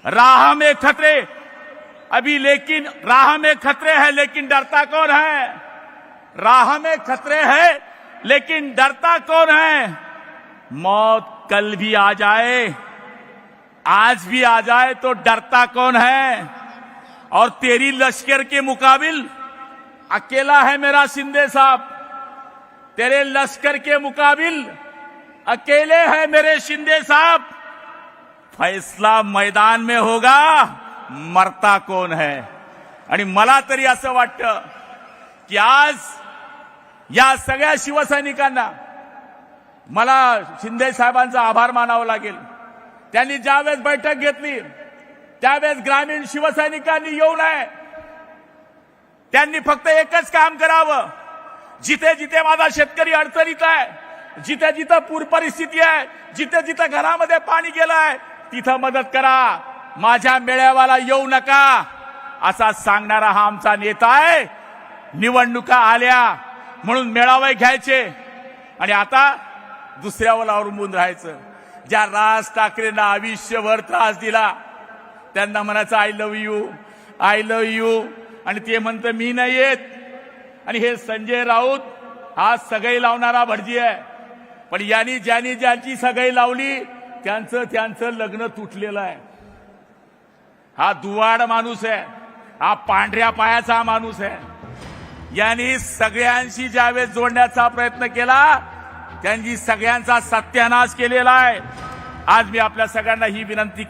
राह में खतरे अभी, लेकिन राह में खतरे है लेकिन डरता कौन है? राह में खतरे है लेकिन डरता कौन है? मौत कल भी आ जाए, आज भी आ जाए तो डरता कौन है? और तेरी लश्कर के मुकाबिल अकेला है मेरा शिंदे साहब। तेरे लश्कर के मुकाबिल अकेले हैं मेरे शिंदे साहब। फैसला मैदान में होगा, मरता कोण है? आणि मला तरी असं वाटतं की आज या सगळ्या शिवसैनिकांना मला शिंदे साहेबांचा आभार मानावा लागेल। त्यांनी ज्यावेळेस बैठक घेतली त्यावेळेस ग्रामीण शिवसैनिकांनी येऊ नये, त्यांनी फक्त एकच काम करावं, जिथे जिथे माझा शेतकरी अडचणीत आहे, जिथे जिथे पूर परिस्थिती आहे, जिथे जिथे घरामध्ये पाणी गेलंय तिथं मदत करा, माझ्या मेळाव्याला येऊ नका असा सांगणारा हा आमचा नेता आहे। निवडणुका आल्या म्हणून मेळावे घ्यायचे आणि आता दुसऱ्यावर अवलंबून राहायचं। ज्या राज ठाकरेंना आयुष्यभर त्रास दिला त्यांना म्हणायचं I love you, I love you, आणि ते म्हणतं मी नाही येत। आणि हे संजय राऊत हा सगळी लावणारा भटजी आहे, पण यांनी ज्यांची सगळी लावली त्यांचं लग्न तुटलेलं आहे। हा दुवाड माणूस आहे, हा पांढऱ्या पायाचा माणूस आहे। यांनी सगळ्यांशी ज्यावेळेस जोडण्याचा प्रयत्न केला त्यांनी सगळ्यांचा सत्यानाश केलेला आहे। आज मी आपल्या सगळ्यांना ही विनंती